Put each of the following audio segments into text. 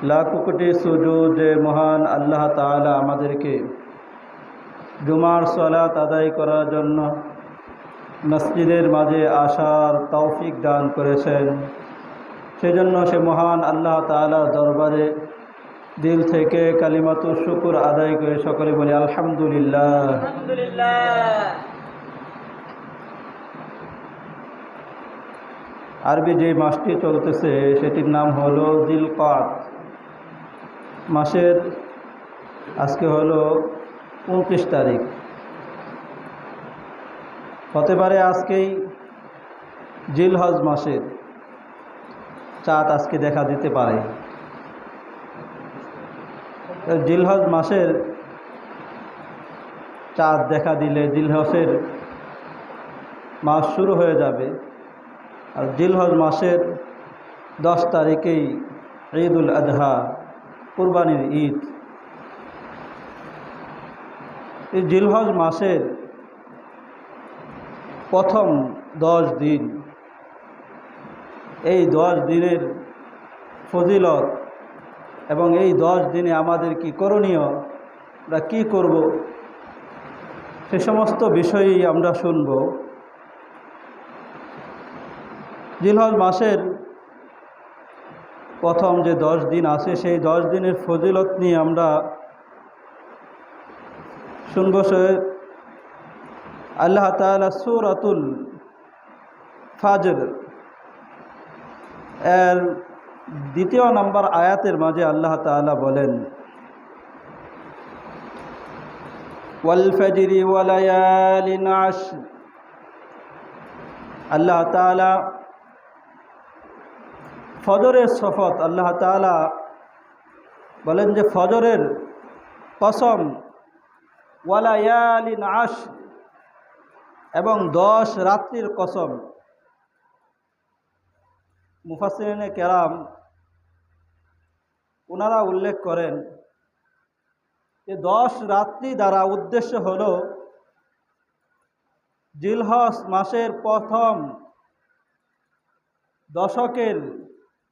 লাখো কোটি সুজুদ যে মহান আল্লাহ তাআলা আমাদেরকে জুমার সালাত আদায় করার জন্য মসজিদের মাঝে আসার তৌফিক দান করেছেন। সেজন্য সে মহান আল্লাহ তাআলার দরবারে দিল থেকে কালিমাতুশ শুকর আদায় করে সকলে বলি আলহামদুলিল্লাহ। আরবি যে মাসটি চলতেছে সেটির নাম হলো জিলকাদ। মাসের আজকে হলো 29 তারিখ। হতে পারে আজকেই জিলহজ মাসের চাঁদ আজকে দেখা দিতে পারে। জিলহজ মাসের চাঁদ দেখা দিলে জিলহজের মাস শুরু হয়ে যাবে। আর জিলহজ মাসের 10 তারিখেই ঈদুল আজহা, কুরবানির ঈদ। এই জিলহজ মাসের প্রথম 10 দিন, এই 10 দিনের ফজিলত এবং এই 10 দিনে আমাদের কি করণীয়, আমরা কী করব, সে সমস্ত বিষয়ই আমরা শুনব। জিলহজ মাসের প্রথম যে 10 দিন আছে সেই 10 দিনের ফজিলত নিয়ে আমরা শুনব। আল্লাহ তাআলা সূরাতুল ফাজর এর 2 নম্বর আয়াতের মাঝে আল্লাহ তাআলা বলেন, ওয়াল ফাজরি ওয়া লায়ালিন আশর। আল্লাহ তাআলা ফজরের শপথ, আল্লাহ তাআলা বলেন যে ফজরের কসম, ওয়া লায়ালিন আশর, এবং 10 রাত্রির কসম। মুফাসসিরিনে কেরাম ওনারা উল্লেখ করেন যে 10 রাত্রি দ্বারা উদ্দেশ্য হল জিলহজ মাসের প্রথম দশকের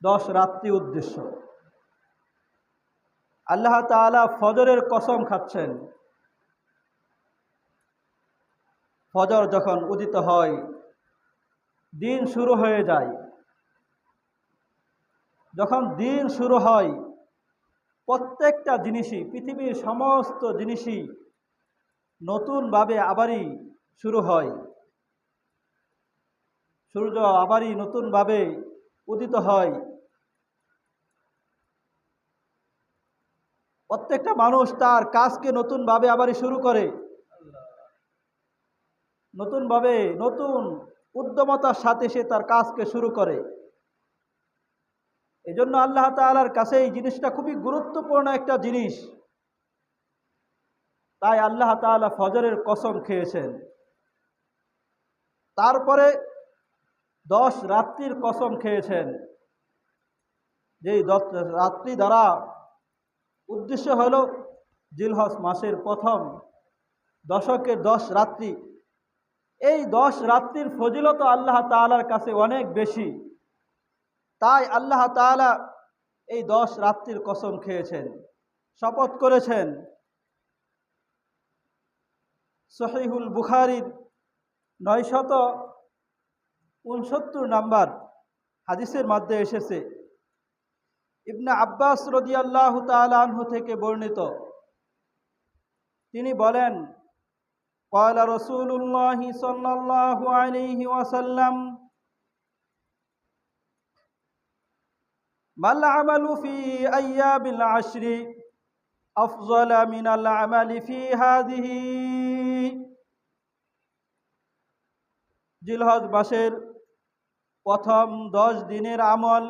10 রাত্রি উদ্দেশ্য। আল্লাহ তাআলা ফজরের কসম খাচ্ছেন। ফজর যখন উদিত হয়, দিন শুরু হয়ে যায়। যখন দিন শুরু হয়, প্রত্যেকটা জিনিসই, পৃথিবীর সমস্ত জিনিসই নতুনভাবে আবারই শুরু হয়। সূর্য আবারই নতুনভাবে উদিত হয়। প্রত্যেকটা মানুষ তার কাজকে নতুনভাবে আবারই শুরু করে, নতুনভাবে নতুন উদ্যমতার সাথে সে তার কাজকে শুরু করে। এই জন্য আল্লাহ তাআলার কাছে এই জিনিসটা খুবই গুরুত্বপূর্ণ একটা জিনিস। তাই আল্লাহ তাআলা ফজরের কসম খেয়েছেন। তারপরে 10 রাত্রির কসম খেয়েছেন, যেই 10 রাত্রি দ্বারা উদ্দেশ্য হলো জিলহজ মাসের প্রথম দশকের 10 রাত্রি। এই 10 রাত্রির ফজিলত আল্লাহ তাআলার কাছে অনেক বেশি। তাই আল্লাহ তাআলা এই 10 রাত্রির কসম খেয়েছেন, শপথ করেছেন। সহিহুল বুখারীর 969 নম্বর হাদিসের মধ্যে এসেছে, ইবনে আব্বাস রাদিয়াল্লাহু তাআলা আনহু থেকে বর্ণিত। তিনি বলেন, قال رسول الله صلى الله عليه وسلم ما العمل في أيام العشر أفضل من العمل في هذه। জিলহজ মাসের প্রথম 10 দিনের আমল,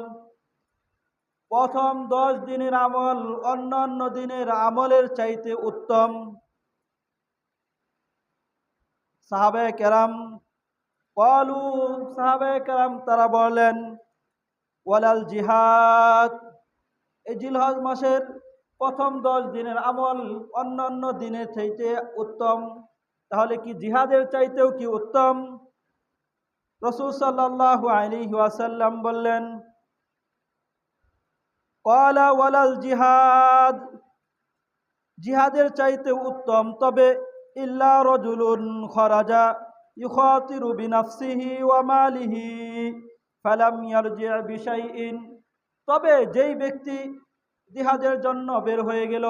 প্রথম 10 দিনের আমল অন্যান্য দিনের আমলের চাইতে উত্তম। সাহাবায়ে কেরাম তারা বলেন, ওয়ালাল জিহাদ। এই জিলহজ মাসের প্রথম 10 দিনের আমল অন্যান্য দিনের চাইতে উত্তম, তাহলে কি জিহাদের চাইতেও কি উত্তম? রাসূল সাল্লাল্লাহু আলাইহি ওয়াসাল্লাম বললেন, ক্বালা ওয়ালাল জিহাদ, জিহাদের চাইতে উত্তম তবে ইল্লা রাজুলুন খরাজা ইউখাতিরু বিনাফসিহি ওয়া মালিহি ফালাম ইয়ারজি' বিশাইইন, তবে যেই ব্যক্তি জিহাদের জন্য বের হয়ে গেল,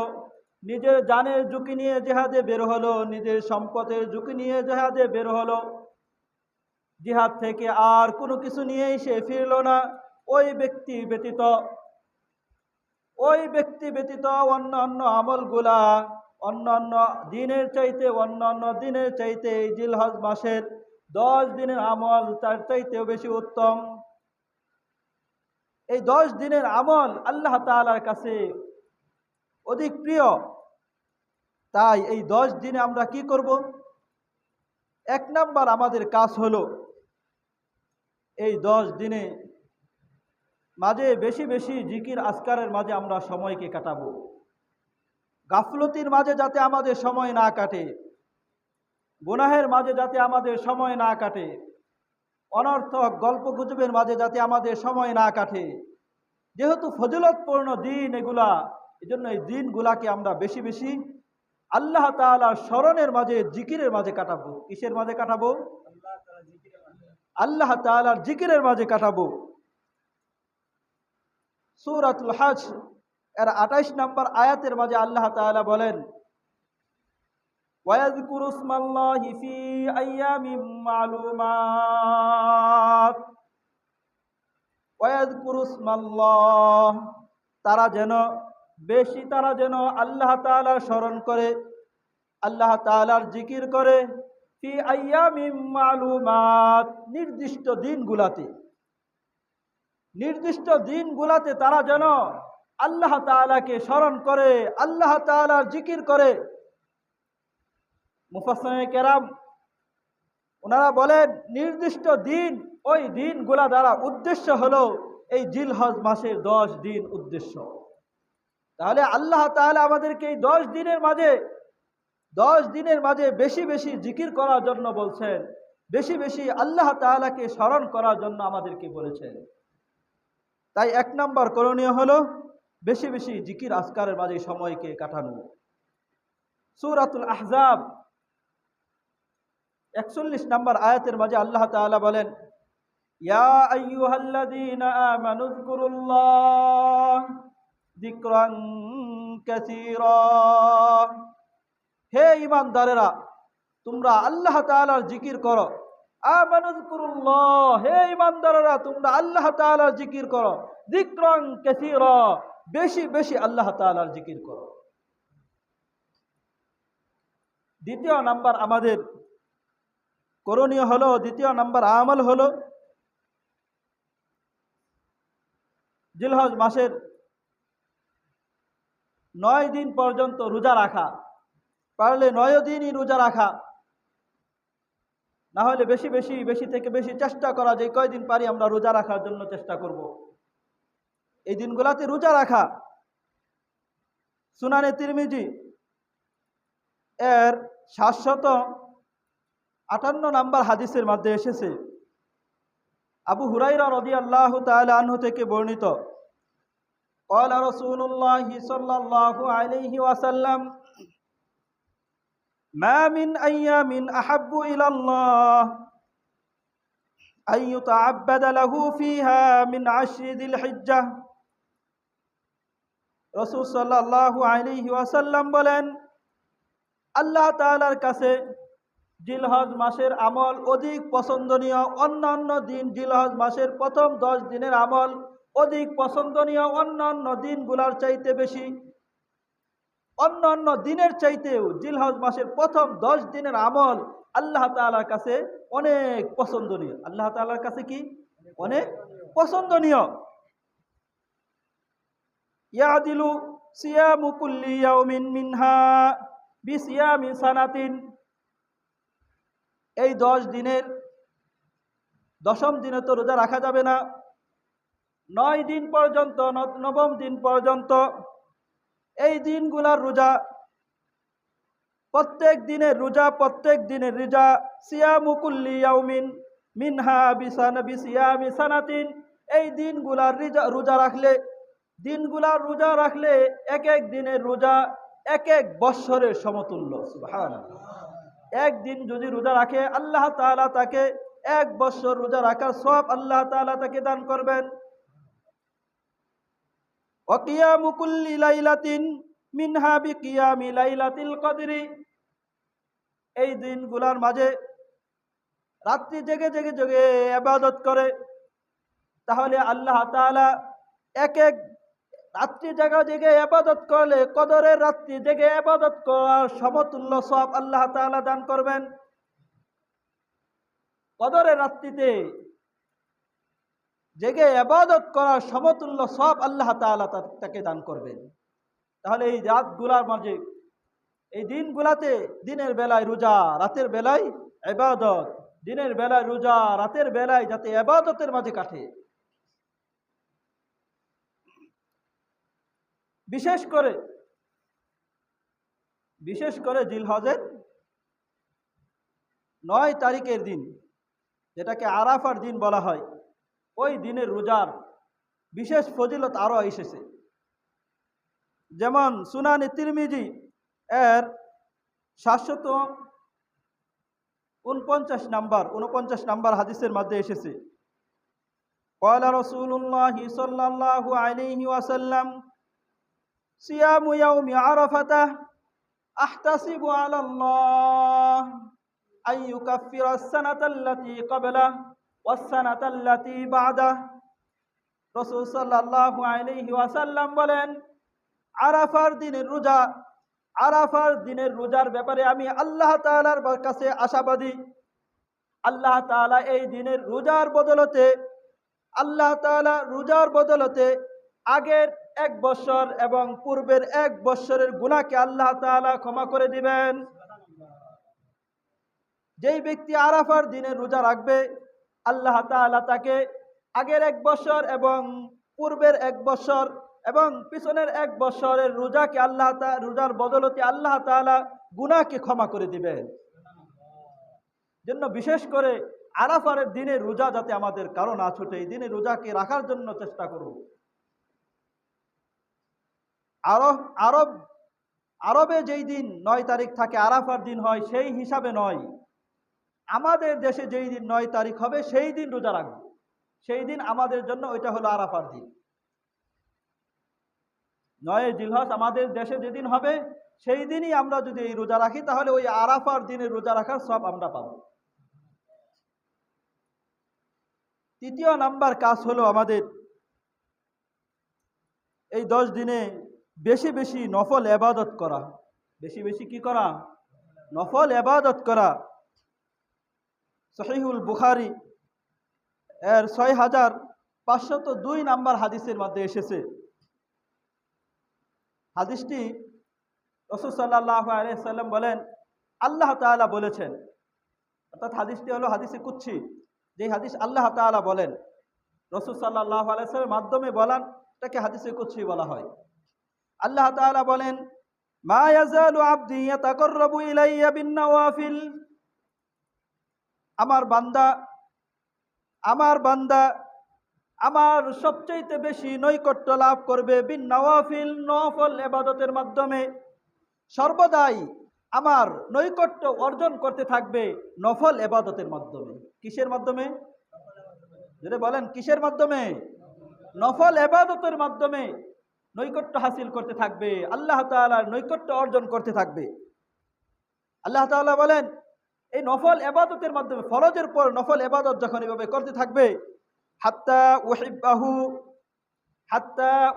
নিজের জানের ঝুঁকি নিয়ে জিহাদে বের হলো, নিজের সম্পদের ঝুঁকি নিয়ে জিহাদে বের হলো, জিহাদ থেকে আর কোনো কিছু নিয়েই সে ফিরল না, ওই ব্যক্তি ব্যতীত অন্যান্য আমলগুলা অন্যান্য দিনের চাইতে এই জিলহজ মাসের 10 দিনের আমল তার চাইতেও বেশি উত্তম। এই 10 দিনের আমল আল্লাহ তাআলার কাছে অধিক প্রিয়। তাই এই 10 দিনে আমরা কি করব? 1 নাম্বার আমাদের কাজ হলো এই 10 দিনে মাঝে বেশি বেশি জিকির আজকারের মাঝে আমরা সময়কে কাটাবো। গাফলতির মাঝে যাতে আমাদের সময় না কাটে, গুনাহের মাঝে যাতে আমাদের সময় না কাটে, অনর্থক গল্পগুজবের মাঝে যাতে আমাদের সময় না কাটে। যেহেতু ফজিলতপূর্ণ দিন এগুলা, এজন্য এই দিনগুলাকে আমরা বেশি বেশি আল্লাহ তাআলার স্মরণের মাঝে, জিকিরের মাঝে কাটাবো। কিসের মাঝে কাটাবো? আল্লাহ তাআলার জিকিরের মাঝে কাটাবো। সূরাতুল হজ এর 28 নম্বর আয়াতের মাঝে আল্লাহ তাআলা বলেন, ওয়াযকুরু ইসমাল্লাহি ফি আইয়ামিম মা'লুমাত, ওয়াযকুরু ইসমাল্লাহ, তারা যেন আল্লাহ তাআলার স্মরণ করে, আল্লাহ তাআলার জিকির করে, ফি আইয়ামিম মা'লুমাত, নির্দিষ্ট দিনগুলাতে তারা যেন আল্লাহ তাআলাকে স্মরণ করে, আল্লাহ তাআলার জিকির করে। মুফাসসিরিনে কেরাম ওনারা বলেন, নির্দিষ্ট দিন, ওই দিনগুলা দ্বারা উদ্দেশ্য হলো এই জিলহজ মাসের 10 দিন উদ্দেশ্য। তাহলে আল্লাহ তাআলা আমাদেরকে এই 10 দিনের মাঝে বেশি বেশি জিকির করার জন্য বলছেন, বেশি বেশি আল্লাহ তাআলাকে স্মরণ করার জন্য আমাদেরকে বলেছেন। তাই 1 নম্বর করণীয় হলো বেশি বেশি জিকির আজকারের মাঝে সময়কে কাটানো। সূরাতুল আহজাব 41 নম্বর আয়াতের মাঝে আল্লাহ তাআলা বলেন, ইয়া আইয়ুহাল্লাযীনা আমানু যকুরুল্লাহ যিকরান কাসীরা, হে ঈমানদারেরা তোমরা আল্লাহ তাআলার জিকির করো। আমানু যকুরুল্লাহ, হে ঈমানদারেরা তোমরা আল্লাহ তাআলার জিকির করো। যিকরান কাসীরা, বেশি বেশি আল্লাহ তাআলার জিকির করো। দ্বিতীয় নাম্বার আমাদের করণীয় হলো, দ্বিতীয় নাম্বার আমল হলো জিলহজ মাসের 9 দিন পর্যন্ত রোজা রাখা। পারলে 9 দিনই রোজা রাখা, না হলে বেশি থেকে বেশি চেষ্টা করা, যে কয়দিন পারি আমরা রোজা রাখার জন্য চেষ্টা করব। এই দিনগুলাতে রোজা রাখা। সুনানে তিরমিজি এর 758 নম্বর হাদিসের মধ্যে এসেছে, আবু হুরায়রা রাদিয়াল্লাহু তাআলা আনহু থেকে বর্ণিত, ক্বালা রাসূলুল্লাহি সাল্লাল্লাহু আলাইহি ওয়াসাল্লাম, মা মিন আইয়ামিন আহাব্বু ইলাল্লাহ আন ইউতাআব্বাদা লাহু ফিহা মিন আশরি যিল হিজ্জাহ। রাসূল সাল্লাল্লাহু আলাইহি ওয়াসাল্লাম বলেন, আল্লাহ তাআলার কাছে জিলহজ মাসের আমল অধিক পছন্দনীয়। অন্যান্য দিন, জিলহজ মাসের প্রথম 10 দিনের আমল অধিক পছন্দনীয় অন্যান্য দিনগুলোর চাইতে বেশি। অন্যান্য দিনের চাইতেও জিলহজ মাসের প্রথম 10 দিনের আমল আল্লাহ তাআলার কাছে অনেক পছন্দনীয়। আল্লাহ তাআলার কাছে কি? অনেক পছন্দনীয়। ইয়াদিলু সিয়ামু কুল্লি ইয়াউমিন মিনহা বিসিয়ামি সানাতিন, এই 10 দিনের 10ম দিনে তো রোজা রাখা যাবে না। 9 দিন পর্যন্ত, 9ম দিন পর্যন্ত এই দিনগুলার রোজা, প্রত্যেক দিনের রোজা সিয়ামু কুল্লি ইয়াউমিন মিনহা বিসিয়ামি সানাতিন, এই দিনগুলার রোজা রাখলে দিনগুলা রোজা রাখলে এক এক দিনের রোজা এক এক বৎসরের সমতুল্য। সুবহানাল্লাহ। একদিন যদি রোজা রাখে আল্লাহ তাআলা তাকে এক বৎসর রোজা রাখার সওয়াব আল্লাহ তাআলা তাকে দান করবেন। ওয়া কিয়ামু কুল্লি লাইলাতিন মিনহা বিকিয়ামি লাইলাতিল কদরি। এই দিনগুলার মাঝে রাত্রি জেগে জেগে জেগে ইবাদত করে, তাহলে আল্লাহ তাআলা এক এক রাত্রি জাগা জেগে ইবাদত করলে কদরের রাত্রি জেগে ইবাদত করার সমতুল্য সওয়াব আল্লাহ তাআলা দান করবেন। কদরের রাত্রিতে জেগে ইবাদত করার সমতুল্য সওয়াব আল্লাহ তাআলা তাকে দান করবেন। তাহলে এই রাতগুলার মাঝে, এই দিনগুলাতে, দিনের বেলায় রোজা, রাতের বেলায় ইবাদত, দিনের বেলায় রোজা, রাতের বেলায় যাতে ইবাদতের মাঝে কাটে। বিশেষ করে জিলহজের 9 তারিখের দিন, যেটাকে আরাফার দিন বলা হয়, ওই দিনের রোজার বিশেষ ফজিলত আরো এসেছে। যেমন সুনানে তিরমিজি এর 749 নাম্বার হাদিসের মধ্যে এসেছে, ক্বালা রাসূলুল্লাহি সাল্লাল্লাহু আলাইহি ওয়াসাল্লাম সিয়ামু ইয়াউমি আরাফাতাহ আহতাসিবু আলাল্লাহ আন ইউকাফফিরা আস-সানাতা আল্লাতী ক্বাবলাহু ওয়াস-সানাতা আল্লাতী বা'দাহু। রাসূল সাল্লাল্লাহু আলাইহি ওয়াসাল্লাম বলেন, আরাফার দিনের রোজার ব্যাপারে আমি আল্লাহ তাআলার কাছে আশাবাদী। আল্লাহ তাআলা এই দিনের রোজার বদলতে আগের 1 বছর এবং পূর্বের 1 বছরের গুনাহকে আল্লাহ তাআলা ক্ষমা করে দিবেন। যেই ব্যক্তি আরাফার দিনের রোজা রাখবে, আল্লাহ তাআলা তাকে আগের 1 বছর এবং পূর্বের 1 বছর এবং পিছনের 1 বছরের রোজার বদলতে আল্লাহ তাআলা গুনাহকে ক্ষমা করে দিবেন। জন্য বিশেষ করে আরাফার দিনের রোজা যাতে আমাদের কারো না ছুটে, এই দিনে রোজাকে রাখার জন্য চেষ্টা করব। আরবে যেই দিন 9 তারিখ থাকে আরাফার দিন হয়, সেই হিসাবে নয়। আমাদের দেশে যেই দিন 9 তারিখ হবে সেই দিন রোজা রাখবো, সেই দিন আমাদের জন্য ওইটা হলো আরাফার দিন। 9 জিলহজ আমাদের দেশে যেদিন হবে সেই দিনই আমরা যদি এই রোজা রাখি, তাহলে ওই আরাফার দিনে রোজা রাখার সব আমরা পাব। তৃতীয় নাম্বার কাজ হলো আমাদের এই 10 দিনে বেশি বেশি নফল ইবাদত করা। বেশি বেশি কি করা? নফল ইবাদত করা। সহিহুল বুখারী এর 6502 নাম্বার হাদিসের মধ্যে এসেছে। হাদিসটি রাসূল সাল্লাল্লাহু আলাইহি ওয়াসাল্লাম বলেন, আল্লাহ তাআলা বলেছেন, অর্থাৎ হাদিসটি হলো হাদিসে কুদসি, যে হাদিস আল্লাহ তাআলা বলেন, রাসূল সাল্লাল্লাহু আলাইহি ওয়াসাল্লামের মাধ্যমে বলেন, এটাকে হাদিসে কুদসি বলা হয়। আল্লাহ তাআলা বলেন, মা ইয়াজালু আবদি ইয়াতাকাররাবু ইলাইয়া বিন-নওয়াফিল। আমার বান্দা আমার সবচেয়ে বেশি নৈকট্য লাভ করবে বিন-নওয়াফিল, নফল ইবাদতের মাধ্যমে। সর্বদাই আমার নৈকট্য অর্জন করতে থাকবে নফল ইবাদতের মাধ্যমে। কিসের মাধ্যমে? যদি বলেন কিসের মাধ্যমে? নফল ইবাদতের মাধ্যমে নৈকট্য হাসিল করতে থাকবে, আল্লাহ তাআলার নৈকট্য অর্জন করতে থাকবে। আল্লাহ তাআলা বলেন, এই নফল ইবাদতের মাধ্যমে, ফরজের পর নফল ইবাদত যখন এভাবে করতে থাকবে, হাত্তা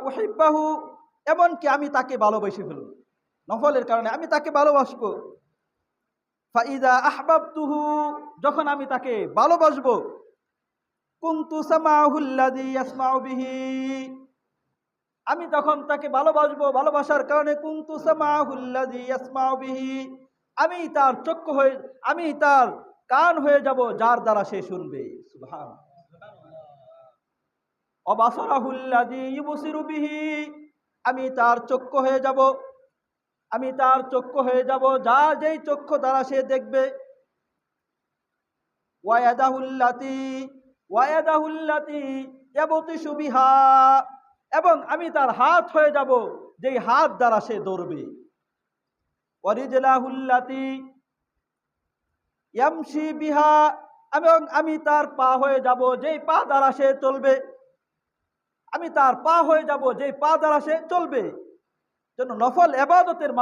উহিব্বাহু, এমনকি আমি তাকে ভালোবেসে ফেলব। নফলের কারণে আমি তাকে ভালোবাসবো। ফাইদা আহবাবতুহু, যখন আমি তাকে ভালোবাসবো, কুনতু সামাহুল্লাযী ইয়াসমাউ বিহি, আমি তখন তাকে ভালোবাসবো। ভালোবাসার কারণে কুনতু সামাহুল্লাযী ইয়াসমাউ বিহি, আমি তার কান হয়ে যাব যার দ্বারা সে শুনবে। সুবহানাল্লাহ। ওয়া বাসারাহুল্লাযী ইউবসিরু বিহি, আমি তার চক্ষু হয়ে যাব যা যেই চক্ষু দ্বারা সে দেখবে। ওয়া ইয়াদাহুল্লাতী ইয়াবতিশু বিহা, এবং আমি তার হাত হয়ে যাব যেই হাত দ্বারা সে দৌড়বে। ওয়ারিজলাহুল্লাতি ইয়ামশি বিহা, এবং আমি তার পা হয়ে যাব যেই পা দ্বারা সে চলবে। আমি তার পা হয়ে যাব যেই পা দ্বারা সে চলবে। যেন নফল এবাদতের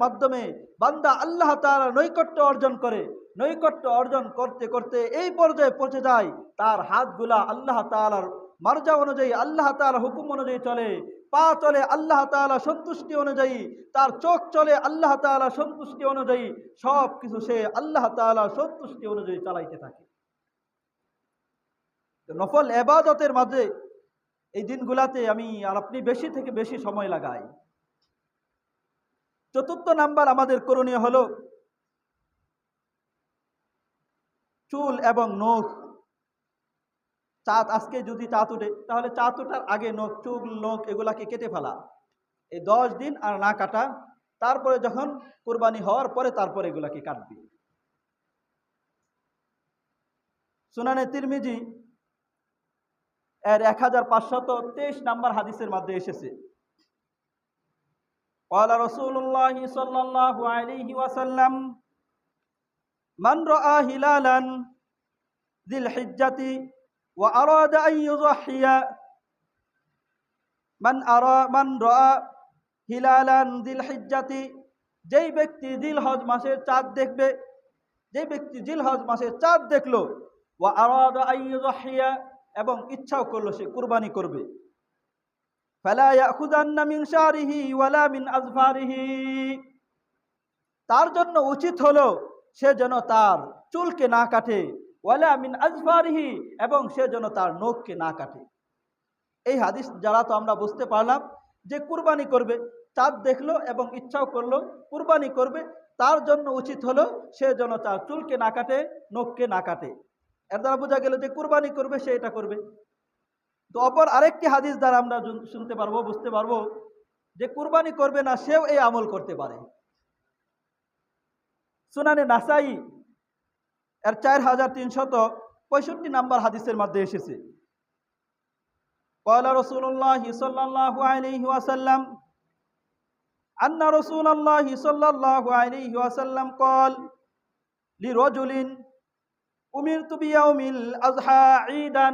মাধ্যমে বান্দা আল্লাহ তাআলার নৈকট্য অর্জন করে। নৈকট্য অর্জন করতে করতে এই পর্যায়ে পৌঁছে যায় তার হাতগুলা আল্লাহ তাআলার মার্জা অনুযায়ী, আল্লাহ তাআলার হুকুম অনুযায়ী চলে, পা চলে আল্লাহ তাআলা সন্তুষ্টি অনুযায়ী, তার চোখ চলে আল্লাহ তাআলা সন্তুষ্টি অনুযায়ী, সব কিছু সে আল্লাহ তাআলা সন্তুষ্টি অনুযায়ী চালাইতে থাকে। নফল ইবাদতের মাঝে এই দিনগুলাতে আমি আর আপনি বেশি থেকে বেশি সময় লাগাই। চতুর্থ নাম্বার আমাদের করণীয় হলো চুল এবং নখ। চাঁদ আজকে যদি চাঁদ ওঠে তাহলে চাঁদ ওঠার আগে নখ, চুল, নখ এগুলাকে কেটে ফেলা। এই 10 দিন আর না কাটা, তারপরে যখন কুরবানি হওয়ার পরে তারপরে এগুলাকে কাটবে। সুনানে তিরমিজি এর 1523 নাম্বার হাদিসের মধ্যে এসেছে, قال رسول الله صلى الله عليه وسلم من رأى هلالا ذي الحجة وأراد أن يضحي من رأى هلالا ذي الحجة, যেই ব্যক্তি জিলহজ মাসের চাঁদ দেখবে, যেই ব্যক্তি জিলহজ মাসের চাঁদ দেখলো, ওয়া আরাদা আন ইউযহিয়া, এবং ইচ্ছাও করলো সে কুরবানি করবে, ফালা ইয়াখুযান্না মিন শারিহি ওয়ালা মিন আযফারিহি, তার জন্য উচিত হলো সে যেন তার চুলকে না কাটে, ওয়ালা মিন আযফারিহি, এবং সে যেন তার নখকে না কাটে। এই হাদিস যারা তো আমরা বুঝতে পারলাম যে কুরবানি করবে, চাঁদ দেখলো এবং ইচ্ছাও করলো কুরবানি করবে, তার জন্য উচিত হলো সে যেন তার চুলকে না কাটে, নখকে না কাটে। এর দ্বারা বোঝা গেল যে কুরবানি করবে সে এটা করবে। তো অপর আরেকটি হাদিস দ্বারা আমরা শুনতে পারবো, বুঝতে পারবো যে কুরবানি করবে না সেও এই আমল করতে পারে। সুনানে নাসাই এর 4365 নাম্বার হাদিসের মধ্যে এসেছে, قال رسول الله صلى الله عليه وسلم أن رسول الله صلى الله عليه وسلم قال لرجل أمرت بيوم الأضحى عيدا,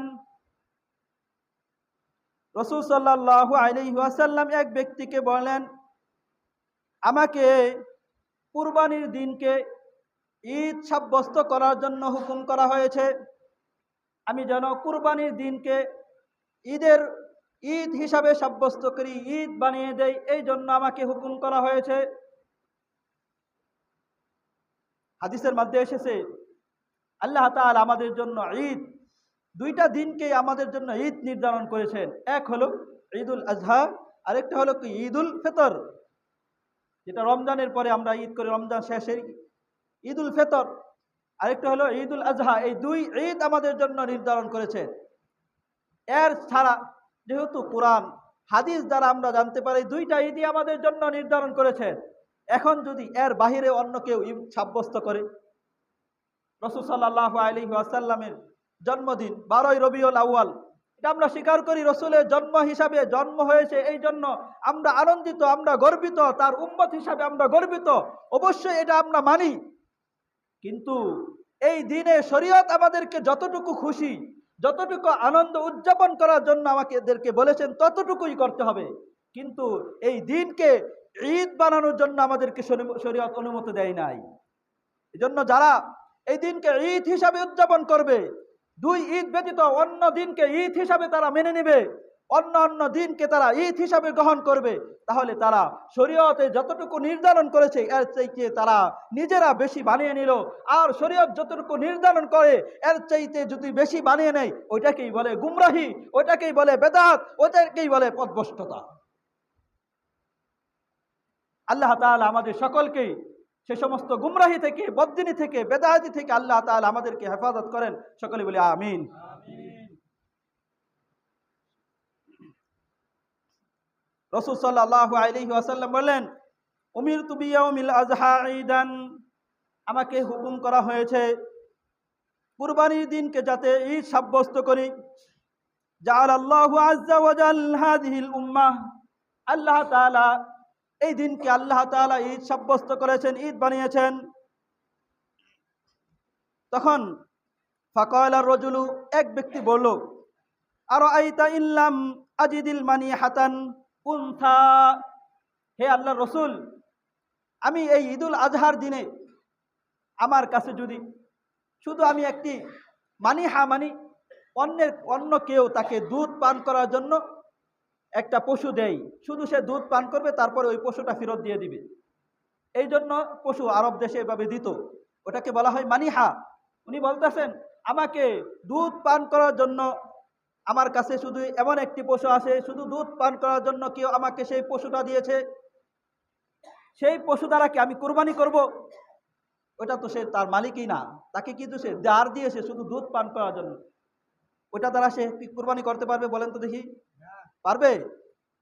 রাসূল সাল্লাল্লাহু আলাইহি ওয়াসাল্লাম এক ব্যক্তিকে বলেন, আমাকে কুরবানির দিনকে ঈদ সাব্যস্ত করার জন্য হুকুম করা হয়েছে। আমি যেন কুরবানির দিনকে ঈদ হিসাবে সাব্যস্ত করি, ঈদ বানিয়ে দেই, এই জন্য আমাকে হুকুম করা হয়েছে। হাদিসের মধ্যে এসেছে আল্লাহ তাআলা আমাদের জন্য ঈদ, দুইটা দিনকে আমাদের জন্য ঈদ নির্ধারণ করেছেন। এক হলো ঈদুল আজহা, আরেকটা হলো কি ঈদুল ফিতর, যেটা রমজানের পরে আমরা ঈদ করি, রমজান শেষে ঈদুল ফিতর, আরেকটা হলো ঈদুল আজহা। এই দুই ঈদ আমাদের জন্য নির্ধারণ করেছে। এর ছাড়া যেহেতু কোরআন হাদিস দ্বারা আমরা জানতে পারি দুইটা ঈদই আমাদের জন্য নির্ধারণ করেছেন, এখন যদি এর বাহিরে অন্য কেউ ঈদ সাব্যস্ত করে, রাসূল সাল্লাল্লাহু আলাইহি ওয়াসাল্লামের জন্মদিন 12ই রবিউল আউয়াল, এটা আমরা স্বীকার করি রসুলের জন্ম হিসাবে জন্ম হয়েছে, এই জন্য আমরা আনন্দিত, আমরা গর্বিত, তার উম্মত হিসাবে আমরা গর্বিত, অবশ্যই এটা আমরা মানি। কিন্তু এই দিনে শরীয়ত আমাদেরকে যতটুকু খুশি, যতটুকু আনন্দ উদযাপন করার জন্য আমাদেরকে বলেছেন ততটুকুই করতে হবে, কিন্তু এই দিনকে ঈদ বানানোর জন্য আমাদেরকে শরীয়ত অনুমতি দেয় নাই। এজন্য যারা এই দিনকে ঈদ হিসাবে উদযাপন করবে, দুই ঈদ ব্যতীত অন্য দিনকে ঈদ হিসাবে তারা মেনে নেবে, অন্য দিনকে তারা ঈদ হিসাবে গ্রহণ করবে, তাহলে তারা শরীয়তে যতটুকু নির্ধারণ করেছে এর চাইতে তারা নিজেরা বেশি বানিয়ে নিল। আর শরীয়ত যতটুকু নির্ধারণ করে এর চাইতে যদি বেশি বানিয়ে নেয়, ওইটাকেই বলে গুমরাহি, ওইটাকেই বলে বেদাত, ওইটাকেই বলে পথভ্রষ্টতা। আল্লাহ তাআলা আমাদের সকলকেই সে সমস্ত গুমরাহি থেকে, বদদিনী থেকে, বেদাতি থেকে আল্লাহ তাআলা আমাদেরকে হেফাজত করেন। সকলে বলি আমিন। রাসূল সাল্লাল্লাহু আলাইহি ওয়াসাল্লাম বলেন, উমিরতু বিয়াউমিল আযহা ঈদান, আমাকে হুকুম করা হয়েছে কুরবানির দিনকে যাতে ঈদ সাব্যস্ত করি। জাআলাল্লাহু আযজা ওয়া জাল হাযিহিল উম্মাহ, আল্লাহ তাআলা এই দিনকে আল্লাহ তাআলা ঈদ সাব্যস্ত করেছেন, ঈদ বানিয়েছেন। তখন ফাকালা রাজুলু, এক ব্যক্তি বলল, আরাআইতা ইল্লাম আজিদিল মানিহাতান উনথা, হে আল্লাহর রাসূল, আমি এই ঈদুল আজহার দিনে আমার কাছে যদি শুধু আমি একটি মানিহা অন্য কেউ তাকে দুধ পান করার জন্য একটা পশু দেয়, শুধু সে দুধ পান করবে, তারপরে ওই পশুটা ফেরত দিয়ে দিবে। এই জন্য পশু আরব দেশে এভাবে দিত, ওটাকে বলা হয় মানিহা। উনি বলতেছেন, আমাকে দুধ পান করার জন্য আমার কাছে শুধু এমন একটি পশু আছে, শুধু দুধ পান করার জন্য কেউ আমাকে সেই পশুটা দিয়েছে, সেই পশু দ্বারা কি আমি কুরবানি করব? ওটা তো সে তার মালিকই না, তাকে কিন্তু সে দাঁড় দিয়েছে শুধু দুধ পান করার জন্য। ওটা দ্বারা সে কি কুরবানি করতে পারবে? বলেন তো দেখি, পারবে?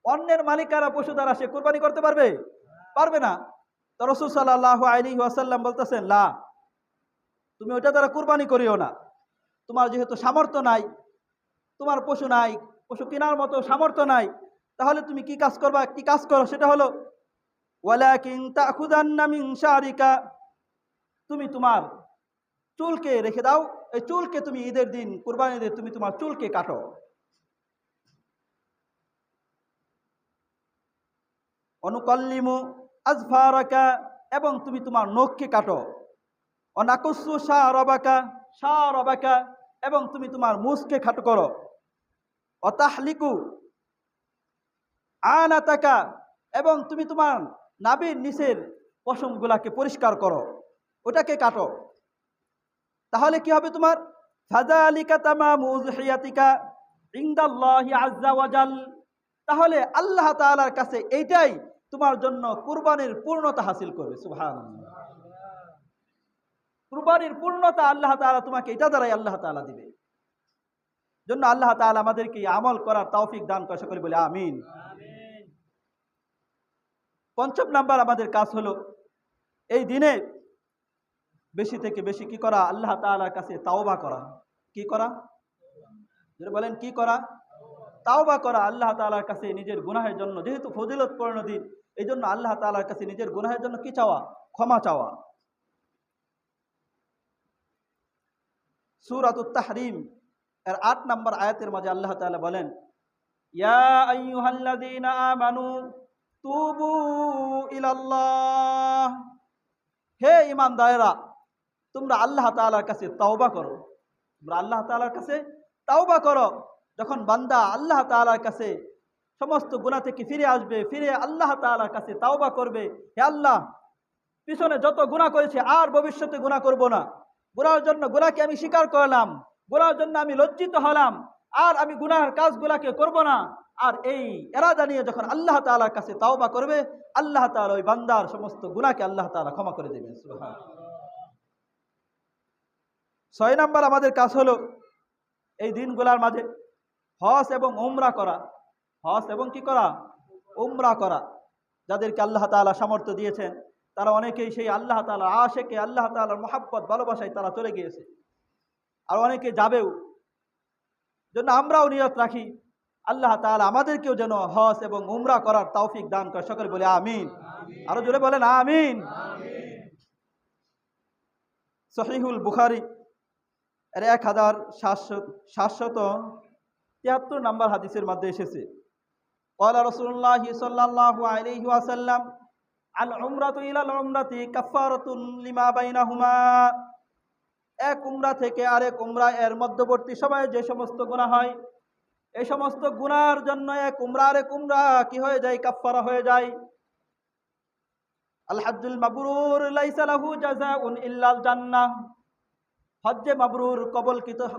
অন্যের মালিকারা পশু দ্বারা সে কুরবানি করতে পারবে? পারবে না। তো রাসূল সাল্লাল্লাহু আলাইহি ওয়াসাল্লাম বলতেছেন, লা, তুমি ওটা দ্বারা কুরবানি করিও না। তোমার যেহেতু সামর্থ্য নাই, তোমার পশু নাই, পশু কেনার মতো সামর্থ্য নাই, তাহলে তুমি কি কাজ করবা? কি কাজ করো, সেটা হলো ওয়ালাকিন তাখুদান্না মিন শারিকা, তুমি তোমার চুলকে রেখে দাও, এই চুলকে তুমি ঈদের দিন, কুরবানির দিন তুমি তোমার চুলকে কাটো। অনুকল্লিমু আজফারাকা, এবং তুমি তোমার নখকে কাটো। অনাকুসু শারবাকা, এবং তুমি তোমার মুছকে খাটো করো। অতাহলিকু আনাতাকা, এবং তুমি তোমার নাভির নিচের পশমগুলাকে পরিষ্কার করো, ওটাকে কাটো। তাহলে কি হবে তোমার? ফাযালিকা তামামু উযহিয়াতিকা ইনদাল্লাহি আযজা ওয়া জাল, তাহলে আল্লাহ তাআলার কাছে এইটাই তোমার জন্য কুরবানির পূর্ণতা হাসিল করবে। সুবহানাল্লাহ। কুরবানির পূর্ণতা আল্লাহ তাআলা তোমাকে এটা দ্বারাই আল্লাহ তাআলা দিবে। জন্য আল্লাহ তাআলা আমাদেরকে আমল করার তৌফিক দান করে, সকলে বলে আমিন। পঞ্চম নাম্বার আমাদের কাজ হলো এই দিনে বেশি থেকে বেশি কি করা? আল্লাহ তাআলার কাছে তাওবা করা। কি করা? বলেন, কি করা? তাওবা করা। আল্লাহ তাআলার কাছে নিজের গুনাহের জন্য, যেহেতু ফজিলতপূর্ণ দিন, এই জন্য আল্লাহ তাআলার কাছে নিজের গুনাহের জন্য কি চাওয়া? ক্ষমা চাওয়া। সূরাতুত তাহরিম এর 8 নম্বর আয়াতের মাঝে আল্লাহ তাআলা বলেন, ইয়া আইয়ুহাল্লাযীনা আমানু তুবু ইলাল্লাহ, হে ঈমানদারেরা, তোমরা আল্লাহ তাআলার কাছে তাওবা করো। তোমরা আল্লাহ তাআলার কাছে তাওবা করো। যখন বান্দা আল্লাহ তাআলার কাছে সমস্ত গুনাহ থেকে ফিরে আসবে, ফিরে আল্লাহ তাআলার কাছে তাওবা করবে, হে আল্লাহ, পিছনে যত গুনাহ করেছি আর ভবিষ্যতে গুনাহ করব না, গুনাহকে আমি স্বীকার করলাম, গুনাহের জন্য আমি লজ্জিত হলাম, আর আমি গুনাহের কাজগুলাকে করব না। আর এই ইরাদা নিয়ে যখন আল্লাহ তাআলার কাছে তাওবা করবে, আল্লাহ তাআলা ওই বান্দার সমস্ত গুনাহকে আল্লাহ তাআলা ক্ষমা করে দেবেন। সুবহানাল্লাহ। 6 নাম্বার আমাদের কাজ হলো এই দিনগুলোর মাঝে হজ এবং উমরা করা। হজ এবং কি করা? উমরা করা। যাদেরকে আল্লাহ তাআলা সামর্থ্য দিয়েছেন, তারা অনেকেই সেই আল্লাহ তাআলা আশিকে, আল্লাহ তাআলার মহব্বত ভালোবাসায় তারা চলে গিয়েছে, আর অনেকে যাবেও। জন্য আমরাও নিয়ত রাখি আল্লাহ তাআলা আমাদেরকেও যেন হজ এবং উমরা করার তৌফিক দান করে, সকলে বলে আমিন। আরো জোরে বলেন আমিন। সহিহুল বুখারী এর 1773 নম্বর হাদিসের মধ্যে এসেছে, ক্বালা রাসূলুল্লাহ সাল্লাল্লাহু আলাইহি ওয়াসাল্লাম, আল উমরাতু ইলাল উমরাতি কাফারাতুন লিমা বাইনাহুমা, এক উমরা থেকে আরেক উমরা এর মধ্যবর্তী সময়ে যে সমস্ত গুনাহ হয়, এই সমস্ত গুনার জন্য এক উমরা আরেক উমরা কি হয়ে যায়? কাফারা হয়ে যায়। আল হজ্জুল মাবরুর লাইসা লাহু জাযাউন ইল্লাল জান্নাহ, হজ্জে মাবরুর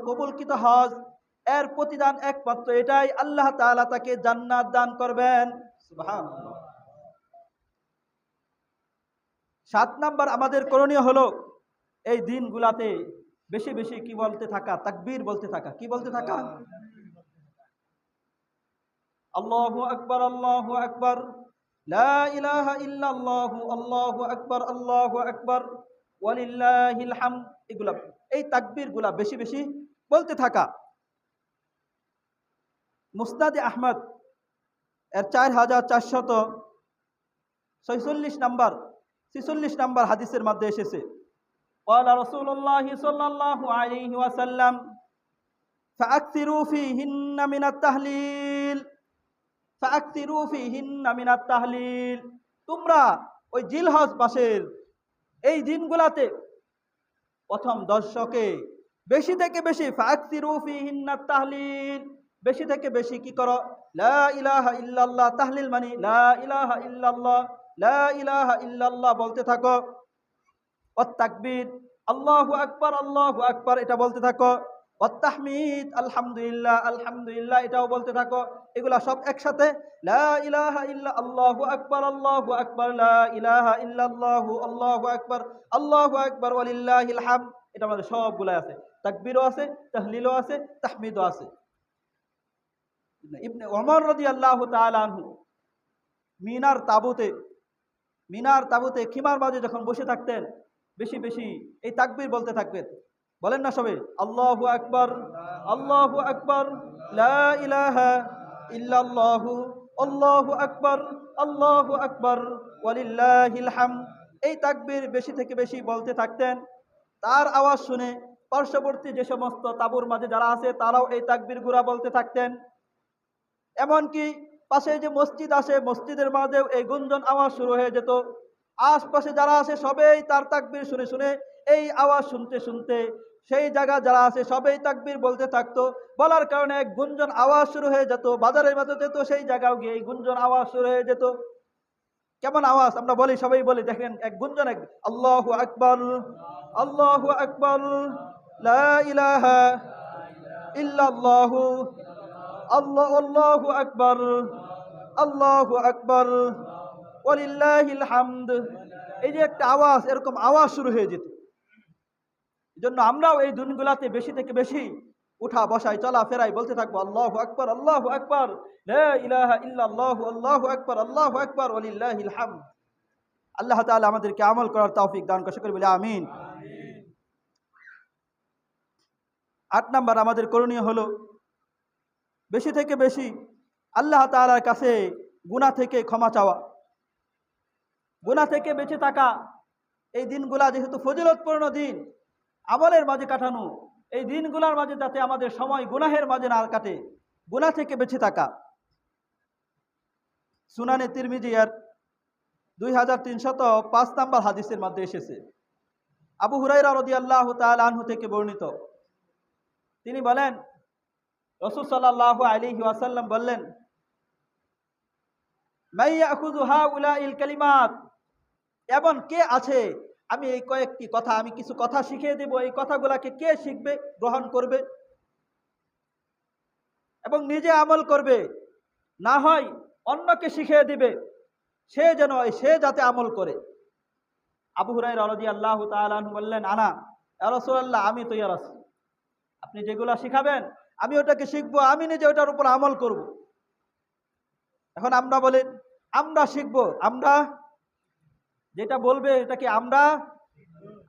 কবুলকৃত হজ এর প্রতিদান একমাত্র এটাই, আল্লাহ তাআলা তাকে জান্নাত দান করবেন। সুবহানাল্লাহ। 7 নাম্বার আমাদের করণীয় হলো এই দিনগুলাতে বেশি বেশি কি বলতে থাকা? তাকবীর বলতে থাকা। কি বলতে থাকা? আল্লাহু আকবার, আল্লাহু আকবার, লা ইলাহা ইল্লাল্লাহু, আল্লাহু আকবার, ওয়ালিল্লাহিল হামদ। এগুলা, এই তাকবীরগুলা বেশি বেশি বলতে থাকা। মুসনাদে আহমদ এর 4446 নম্বর 46 নম্বর হাদিসের মধ্যে এসেছে, قال رسول الله صلى الله عليه وسلم فأكثروا فيهن من التهليل فأكثروا فيهن من التهليل তোমরা ওই জিলহজ মাসের এই দিনগুলাতে প্রথম দশকে বেশি থেকে বেশি ফাকসিরু ফিহিন্না তাহলিল, বেশি থেকে বেশি কি করো, লা ইলাহা ইল্লাল্লাহ। তাহলিল মানে লা ইলাহা ইল্লাল্লাহ, লা ইলাহা ইল্লাল্লাহ বলতে থাকো। ওয়াত তাকবীর আল্লাহু আকবার এটা বলতে থাকো। ওয়াত তাহমিদ আলহামদুলিল্লাহ আলহামদুলিল্লাহ এটাও বলতে থাকো। এগুলা সব একসাথে লা ইলাহা ইল্লা আল্লাহু আকবার লা ইলাহা ইল্লাল্লাহু আল্লাহু আকবার ওয়ালিল্লাহিল হামদ। এটা আমাদের সবগুলাই আছে, তাকবীরও আছে, তাহলিলও আছে, তাহমিদও আছে। ইবনে ওমর রাদিয়াল্লাহু তাআলা আনহু মিনার তাবুতে খিমার মাঝে যখন বসে থাকতেন বেশি বেশি এই তাকবীর বলতে থাকবেন। বলেন না সবাই আল্লাহু আকবার লা ইলাহা ইল্লাল্লাহু আল্লাহু আকবার ওয়ালিল্লাহিল হামদ। এই তাকবীর বেশি থেকে বেশি বলতে থাকতেন। তার আওয়াজ শুনে পার্শ্ববর্তী যে সমস্ত তাঁবুর মাঝে যারা আছে তারাও এই তাকবীর গুলা বলতে থাকতেন। এমনকি পাশে যে মসজিদ আছে মসজিদের মাঝেও এই গুঞ্জন আওয়াজ শুরু হয়ে যেত। আশপাশে যারা আছে সবাই তার তাকবীর শুনে শুনে এই আওয়াজ শুনতে শুনতে সেই জায়গা যারা আছে সবাই তাকবীর বলতে থাকতো। বলার কারণে এক গুঞ্জন আওয়াজ শুরু হয়ে যেত, বাজারের মধ্যে যেত সেই জায়গাও গিয়ে এই গুঞ্জন আওয়াজ শুরু হয়ে যেত। কেমন আওয়াজ আমরা বলি, সবাই বলি, দেখেন এক গুঞ্জন, এক আল্লাহু আকবার লা ইলাহা ইল্লাল্লাহু আল্লাহু আকবার ওয়ালিল্লাহিল হামদ। এই যে একটা আওয়াজ, এরকম আওয়াজ শুরু হয়ে যেত। এজন্য আমরাও এই দিনগুলাতে বেশি থেকে বেশি উঠা বসাই চলা ফেরাই বলতে থাকবো আল্লাহু আকবার লা ইলাহা ইল্লাল্লাহু আল্লাহু আকবার ওয়ালিল্লাহিল হামদ। আল্লাহ তাআলা আমাদেরকে আমল করার তৌফিক দান করে, সকলে বলি আমিন। 8 নাম্বার আমাদের করণীয় হলো বেশি থেকে বেশি আল্লাহ তাআলার কাছে গুনাহ থেকে ক্ষমা চাওয়া, গুনাহ থেকে বেঁচে থাকা। এই দিনগুলা যেহেতু ফজিলতপূর্ণ দিন, আমলের মাঝে কাটানো, এই দিনগুলার মাঝে যাতে আমাদের সময় গুনাহের মাঝে না কাটে, গুনাহ থেকে বেঁচে থাকা। সুনানে তিরমিজি এর 2305 নম্বর হাদিসের মধ্যে এসেছে, আবু হুরায়রা রাদিয়াল্লাহু তাআলা আনহু থেকে বর্ণিত। তিনি বলেন রাসূল সাল্লাল্লাহু আলাইহি ওয়াসাল্লাম বললেন, মান ইয়াখুযু হাউলাইল কালিমাত, এমন কে আছে আমি এই কয়েকটি কথা, আমি কিছু কথা শিখিয়ে দেব, এই কথাগুলাকে কে শিখবে, গ্রহণ করবে এবং নিজে আমল করবে, না হয় অন্যকে শিখিয়ে দিবে, সে যাতে আমল করে। আবু হুরায়রা রাদিয়াল্লাহু তাআলা আনহু বললেন, আনা ইয়া রাসূলুল্লাহ, আমি তৈয়ার আছি, আপনি যেগুলা শিখাবেন আমি ওটাকে শিখবো, আমি নিজে ওটার উপর আমল করব। এখন আমরা বলেন আমরা শিখবো, আমরা যেটা বলবে এটাকে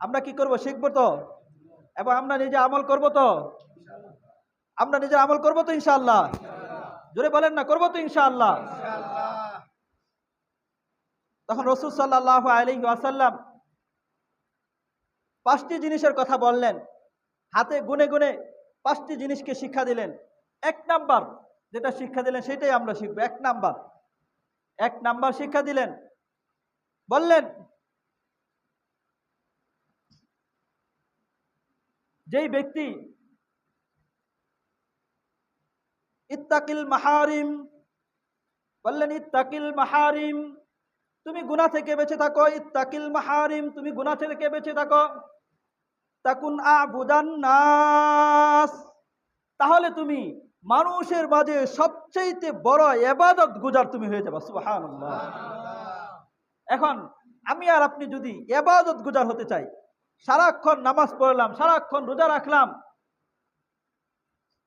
আমরা কি করব, শিখবো তো, এবং আমরা নিজে আমল করব তো, আমরা নিজে আমল করব তো ইনশাআল্লাহ। জোরে বলেন না, করব তো ইনশাআল্লাহ। তখন রাসূল সাল্লাল্লাহু আলাইহি ওয়াসাল্লাম 5টি জিনিসের কথা বললেন, হাতে গুনে গুনে 5টি জিনিসকে শিক্ষা দিলেন। 1 নাম্বার যেটা শিক্ষা দিলেন সেটাই আমরা শিখবো। 1 নাম্বার শিক্ষা দিলেন, বললেন যেই ব্যক্তি ইত্তাকিল মাহারিম, বললেন ইত্তাকিল মাহারিম, তুমি গুনাহ থেকে বেঁচে থাকো, ইত্তাকিল মাহারিম, তুমি গুনাহ থেকে বেঁচে থাকো, তাকুন আবুদান নাস, তাহলে তুমি মানুষের মাঝে সবচেয়ে বড় ইবাদত গুজার তুমি হয়ে যাবে। সুবহানাল্লাহ। এখন আমি আর আপনি যদি ইবাদত গুজার হতে চাই, সারাক্ষণ নামাজ পড়লাম, সারাক্ষণ রোজা রাখলাম,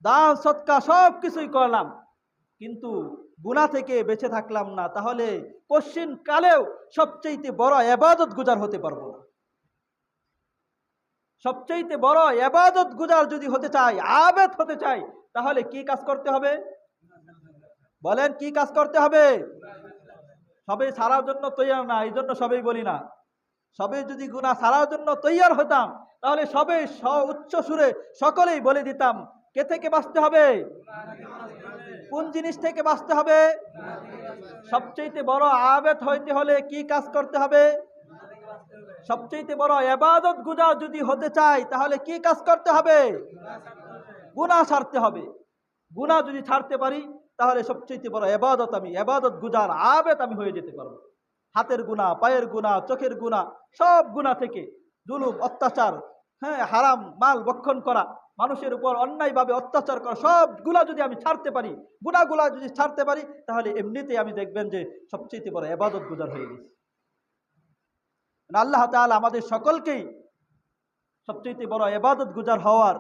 দান সদকা সব কিছুই করলাম, কিন্তু গুনাহ থেকে বেঁচে থাকলাম না, তাহলে কশিন কালেও সবচেয়ে বড় ইবাদত গুজার হতে পারবো না। সবচেয়ে বড় ইবাদত গুজার যদি হতে চাই, আবেদ হতে চাই, তাহলে কি কাজ করতে হবে? বলেন কি কাজ করতে হবে? সবাই ছাড়ার জন্য তৈয়ার না, এই জন্য সবাই বলি না। সবাই যদি গুনাহ ছাড়ার জন্য তৈয়ার হতাম, তাহলে সবাই উচ্চ সুরে সকলেই বলে দিতাম কে থেকে বাঁচতে হবে? কোন জিনিস থেকে বাঁচতে হবে? সবচেয়ে বড় আবেদ হইতে হলে কি কাজ করতে হবে? সবচেয়ে বড় ইবাদত গুজার যদি হতে চাই তাহলে কি কাজ করতে হবে? গুনাহ ছাড়তে হবে। গুনাহ যদি ছাড়তে পারি তাহলে সবচেয়ে বড় ইবাদত গুজার আবেদ আমি হয়ে যেতে পারবো। হাতের গুনাহ, পায়ের গুনাহ, চোখের গুনাহ, সব গুনাহ থেকে, জুলুম, অত্যাচার, হারাম মাল ভক্ষণ করা, মানুষের উপর অন্যায়ভাবে অত্যাচার করা, সবগুলা যদি আমি ছাড়তে পারি, গুনাহগুলা যদি ছাড়তে পারি, তাহলে এমনিতেই আমি দেখবেন যে সবচেয়ে বড় ইবাদত গুজার হয়ে গেছি। আল্লাহ তাআলা আমাদের সকলকেই সবচেয়ে বড় ইবাদত গুজার হওয়ার,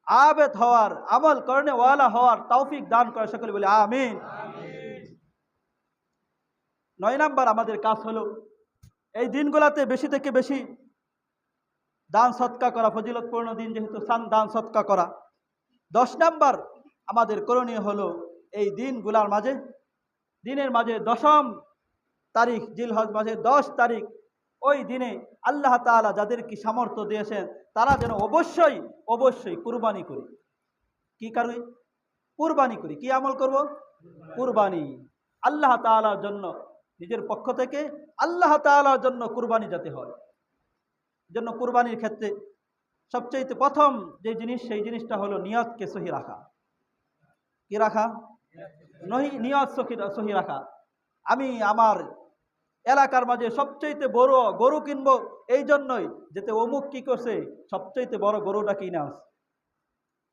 আবেদ হওয়ার, আমল করনে ওয়ালা হওয়ার তৌফিক দান করে, সকলে বলি আমিন। 9 নাম্বার আমাদের কাজ হলো এই দিনগুলোতে বেশি থেকে বেশি দান সৎকা করা, ফজিলতপূর্ণ দিন যেহেতু, দান সৎকা করা। 10 নাম্বার আমাদের করণীয় হলো এই দিনের মাঝে 10ম তারিখ, জিলহজ মাসের 10 তারিখ, ওই দিনে আল্লাহ তাআলা যাদেরকে সামর্থ্য দিয়েছেন তারা যেন অবশ্যই কুরবানি করি। কি করি? কুরবানি করি। কি আমল করব? কুরবানি। আল্লাহ তাআলার জন্য, নিজের পক্ষ থেকে আল্লাহ তাআলার জন্য কুরবানি যাতে হয়। জন্য কুরবানির ক্ষেত্রে সবচেয়ে প্রথম যে জিনিস, সেই জিনিসটা হলো নিয়তকে সহি রাখা। কি রাখা? নিয়ত সহি রাখা। আমি আমার এলাকার মাঝে সবচেয়ে বড় গরু কিনবো এই জন্যই যাতে অমুক কি করছে, সবচেয়ে বড় গরুটা কিনে আনছে।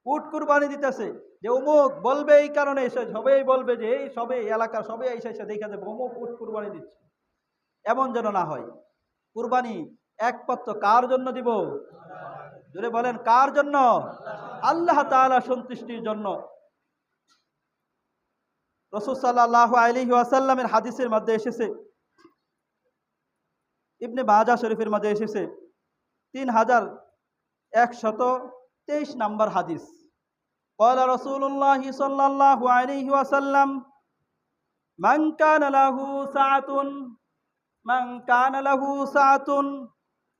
উট কুরবানি দিতেছে যে অমুক বলবে, এই কারণে সবাই বলবে যে এই সবে এলাকার সবাই এসে দেখা যাবে অমুক উট কুরবানি দিচ্ছে। এমন যেন না হয়। কুরবানি একমাত্র কার জন্য দিব? জোরে বলেন, কার জন্য? আল্লাহ তাআলা সন্তুষ্টির জন্য। রাসূল সাল্লাল্লাহু আলাইহি ওয়াসাল্লামের হাদিসের মধ্যে এসেছে, ইবনে মাজাহ শরীফের মধ্যে এসেছে 3123 নম্বর হাদিস। قال رسول الله صلى الله عليه وسلم من كان له ساعة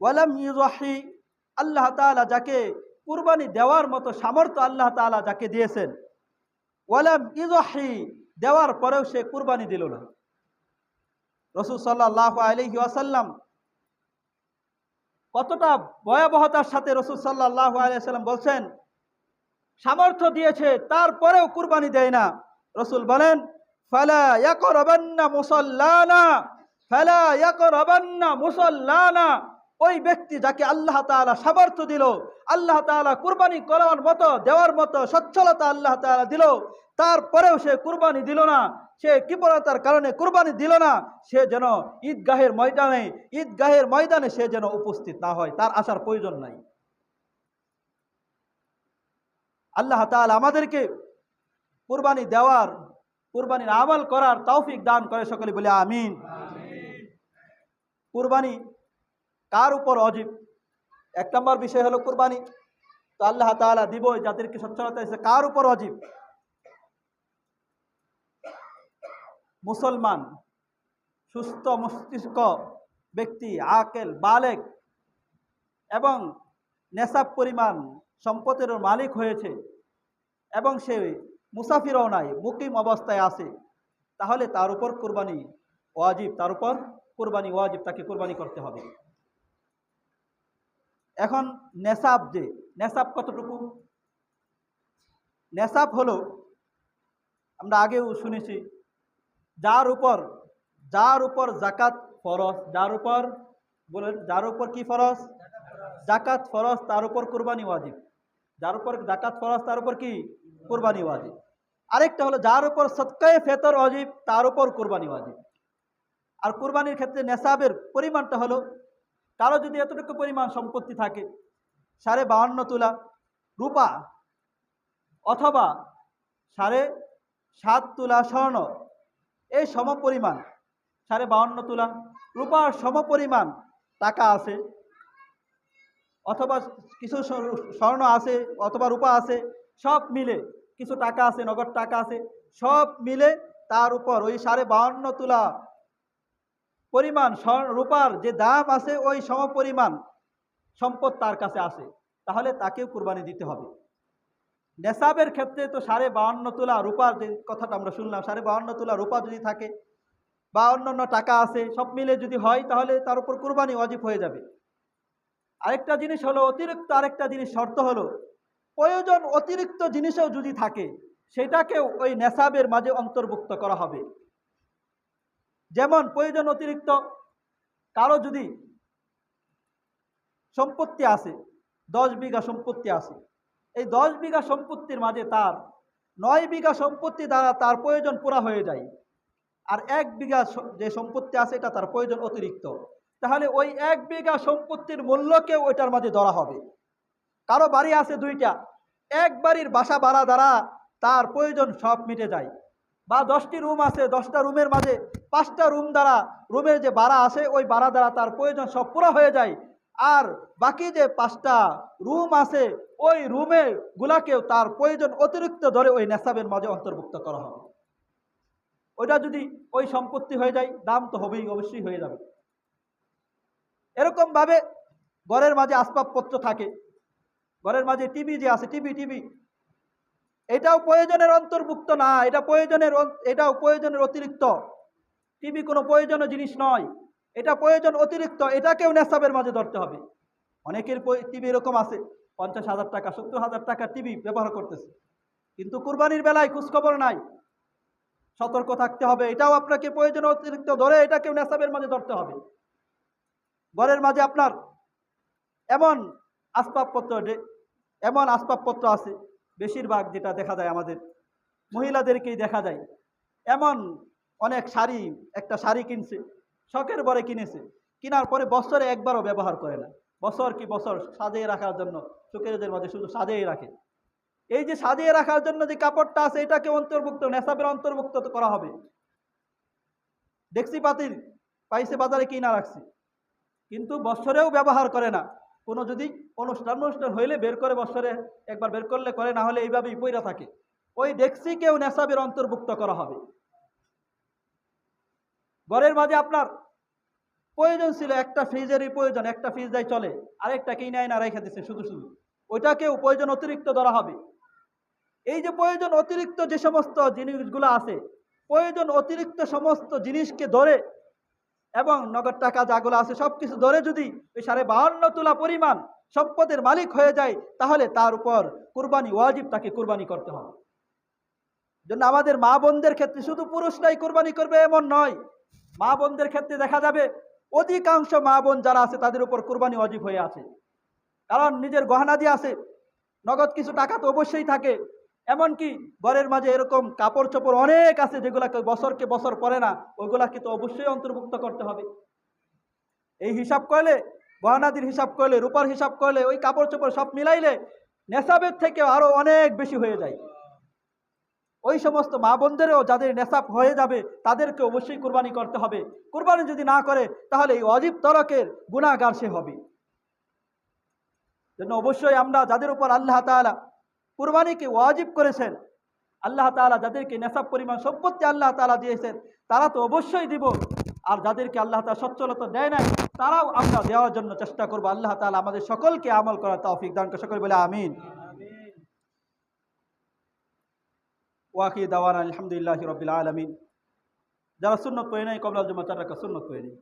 ولم يضحي, আল্লাহ তাআলা যাকে কুরবানি দেওয়ার মতো সামর্থ্য আল্লাহ তাআলা যাকে দিয়েছেন, ওয়ালাম ইযহি, দেওয়ার পরেও সে কুরবানি দিল না। রাসূল সাল্লাল্লাহু আলাইহি ওয়াসাল্লাম কতটা ভয়াবহতার সাথে রাসূল সাল্লাল্লাহু আলাইহি ওয়াসাল্লাম বলছেন, সামর্থ্য দিয়েছে তারপরেও কুরবানি দেয় না। রাসূল বলেন, ফালা ইয়াকরাবান্না মুসাল্লানা, ওই ব্যক্তি যাকে আল্লাহ তাআলা সামর্থ্য দিল, আল্লাহ তাআলা কুরবানি করার মতো, দেওয়ার মতো সচ্ছলতা আল্লাহ তাআলা দিল, তারপরেও সে কুরবানি দিল না, সে কৃপণতার কারণে কুরবানি দিল না, সে যেন ঈদগাহের ময়দানে সে যেন উপস্থিত না হয়, তার আসার প্রয়োজন নাই। আল্লাহ তাআলা আমাদেরকে কুরবানির আমল করার তৌফিক দান করে, সকলে বলে আমিন। কুরবানি কার উপর ওয়াজিব? 1 নম্বর বিষয় হলো কুরবানি তো আল্লাহ তাআলা দিব যাদেরকে সচ্ছলতা আছে, কার উপর ওয়াজিব? মুসলমান, সুস্থ মস্তিষ্ক ব্যক্তি, আকেল, বালেগ এবং নেশাব পরিমাণ সম্পদের মালিক হয়েছে এবং সে মুসাফিরও নাই, মুকিম অবস্থায় আছে, তাহলে তার উপর কুরবানি ওয়াজিব, তাকে কুরবানি করতে হবে। এখন নেশাব কতটুকু? নেশাব হলো, আমরা আগেও শুনেছি, যার উপর যাকাত ফরজ, যার উপর কি ফরজ? যাকাত ফরজ, তার উপর কুরবানি ওয়াজিব। যার উপর যাকাত ফরজ তার উপর কি? কুরবানি ওয়াজিব। আরেকটা হলো যার উপর সদকায়ে ফিতর ওয়াজিব, তার উপর কুরবানি ওয়াজিব। আর কুরবানির ক্ষেত্রে নেশাবের পরিমাণটা হলো, কারো যদি এতটুকু পরিমাণ সম্পত্তি থাকে, 52.5 তোলা রূপা অথবা 7.5 তোলা স্বর্ণ, এই সমপরিমাণ 52.5 তোলা রূপার সমপরিমাণ টাকা আছে, অথবা কিছু স্বর্ণ আছে অথবা রূপা আছে, সব মিলে কিছু টাকা আছে, নগদ টাকা আছে, সব মিলে তার উপর ওই 52.5 তোলা পরিমাণ রূপার যে দাম আছে ওই সমপরিমাণ সম্পদ তার কাছে আছে, তাহলে তাকেও কুরবানি দিতে হবে। নেসাবের ক্ষেত্রে তো 52.5 তোলা রূপার যে কথাটা আমরা শুনলাম, 52.5 তোলা রূপা যদি থাকে বা অন্যান্য টাকা আছে, সব মিলে যদি হয় তাহলে তার উপর কুরবানি ওয়াজিব হয়ে যাবে। আরেকটা জিনিস হলো, অতিরিক্ত আরেকটা জিনিস শর্ত হলো, প্রয়োজন অতিরিক্ত জিনিসও যদি থাকে সেটাকেও ওই নেসাবের মাঝে অন্তর্ভুক্ত করা হবে। যেমন প্রয়োজন অতিরিক্ত কারো যদি সম্পত্তি আছে, 10 বিঘা সম্পত্তি আছে, এই 10 বিঘা সম্পত্তির মাঝে তার 9 বিঘা সম্পত্তি দ্বারা তার প্রয়োজন পুরা হয়ে যায়, আর 1 বিঘা যে সম্পত্তি আছে এটা তার প্রয়োজন অতিরিক্ত, তাহলে ওই 1 বিঘা সম্পত্তির মূল্যকেও ওইটার মাঝে ধরা হবে। কারো বাড়ি আছে 2টা, এক বাড়ির বাসা ভাড়া দ্বারা তার প্রয়োজন সব মিটে যায়, বা 10টি রুম আছে, 10টা রুমের মাঝে 5টা রুম দ্বারা রুমের যে ভাড়া আছে ওই ভাড়া দ্বারা তার প্রয়োজন সব পুরো হয়ে যায়, আর বাকি যে 5টা রুম আছে ওই রুমের গুলাকেও তার প্রয়োজন অতিরিক্ত ধরে ওই নেসাবের মাঝে অন্তর্ভুক্ত করা হবে। ওইটা যদি ওই সম্পত্তি হয়ে যায়, দাম তো হবেই, অবশ্যই হয়ে যাবে। এরকম ভাবে ঘরের মাঝে আসবাবপত্র থাকে, ঘরের মাঝে টিভি যে আছে, টিভি এটাও প্রয়োজনের অন্তর্ভুক্ত না, এটাও প্রয়োজনের অতিরিক্ত। টিভি কোনো প্রয়োজনীয় জিনিস নয়, এটা প্রয়োজন অতিরিক্ত, এটাকেও নেসাবের মাঝে ধরতে হবে। অনেকের টিভি এরকম আছে 50,000 টাকা 70,000 টাকা টিভি ব্যবহার করতেছে, কিন্তু কুরবানির বেলায় খোঁজখবর নাই। সতর্ক থাকতে হবে, এটাও আপনাকে প্রয়োজন অতিরিক্ত ধরে এটাকেও নেসাবের মাঝে ধরতে হবে। ঘরের মাঝে আপনার এমন আসবাবপত্র আছে, বেশিরভাগ যেটা দেখা যায় আমাদের মহিলাদেরকেই দেখা যায়, এমন অনেক শাড়ি, একটা শাড়ি কিনছে, শখের বরে কিনেছে, কেনার পরে বছরে একবারও ব্যবহার করে না, বছর কি বছর সাজিয়ে রাখার জন্য শোকেজের মাঝে শুধু সাজিয়ে রাখে। এই যে সাজিয়ে রাখার জন্য যে কাপড়টা আছে এটাকে নেসাবের অন্তর্ভুক্ত করা হবে। ডেক্সি পাতিল পাইছে বাজারে কিনা রাখছে, কিন্তু বছরেও ব্যবহার করে না, কোনো যদি অনুষ্ঠান হইলে বের করে, বছরে একবার বের করলে করে, না হলে এইভাবেই পইরা থাকে, ওই ডেক্সিকেও নেসাবের অন্তর্ভুক্ত করা হবে। ঘরের মাঝে আপনার প্রয়োজন ছিল একটা ফ্রিজেরই প্রয়োজন, একটা ফ্রিজ যাই চলে, আরেকটা কিনাই না রেখে দিচ্ছে শুধু, ওইটাকেও প্রয়োজন অতিরিক্ত ধরা হবে। এই যে প্রয়োজন অতিরিক্ত যে সমস্ত জিনিসগুলো আছে, প্রয়োজন অতিরিক্ত সমস্ত জিনিসকে ধরে এবং নগদ টাকা যাগুলো আছে সবকিছু ধরে যদি ওই 52.5 তোলা পরিমাণ সম্পদের মালিক হয়ে যায়, তাহলে তার উপর কুরবানি ওয়াজিব, তাকে কুরবানি করতে হবে। জন্য আমাদের মা বোনদের ক্ষেত্রে শুধু পুরুষরাই কুরবানি করবে এমন নয়, মা বোনদের ক্ষেত্রে দেখা যাবে অধিকাংশ মা বোন যারা আছে তাদের উপর কুরবানি ওয়াজিব হয়ে আছে, কারণ নিজের গহনা দিয়ে আছে, নগদ কিছু টাকা তো অবশ্যই থাকে, এমনকি ঘরের মাঝে এরকম কাপড় চোপড় অনেক আছে যেগুলাকে বছরকে বছর পরে না, ওইগুলাকে তো অবশ্যই অন্তর্ভুক্ত করতে হবে। এই হিসাব করলে, গহনাদির হিসাব করলে, রূপার হিসাব করলে, ওই কাপড় চোপড় সব মিলাইলে নেশাবের থেকে আরো অনেক বেশি হয়ে যায়। ওই সমস্ত মা বোনদেরও যাদের নেশাব হয়ে যাবে তাদেরকে অবশ্যই কুরবানি করতে হবে। কুরবানি যদি না করে তাহলে এই অজীব তরকের গুনাহগার সে হবে। জন্য অবশ্যই আমরা যাদের উপর আল্লাহ তাআলা কুরবানিকে ওয়াজিব করেছেন, আল্লাহ তাআলা যাদেরকে নেশাব পরিমাণ সম্পত্তি আল্লাহ তাআলা দিয়েছেন তারা তো অবশ্যই দিব, আর যাদেরকে আল্লাহ তাআলা সচ্ছলতা দেয় নাই তারাও আমরা দেওয়ার জন্য চেষ্টা করব। আল্লাহ তাআলা আমাদের সকলকে আমল করার তৌফিক দান করে, সকলে বলে আমিন। ওয়াকি দাওয়ানা আলহামদুলিল্লাহি রাব্বিল আলামিন। যারা সুন্নত পড়ে নাই কবলাল জুমা 4 রাকাত সুন্নত পড়ে নেই।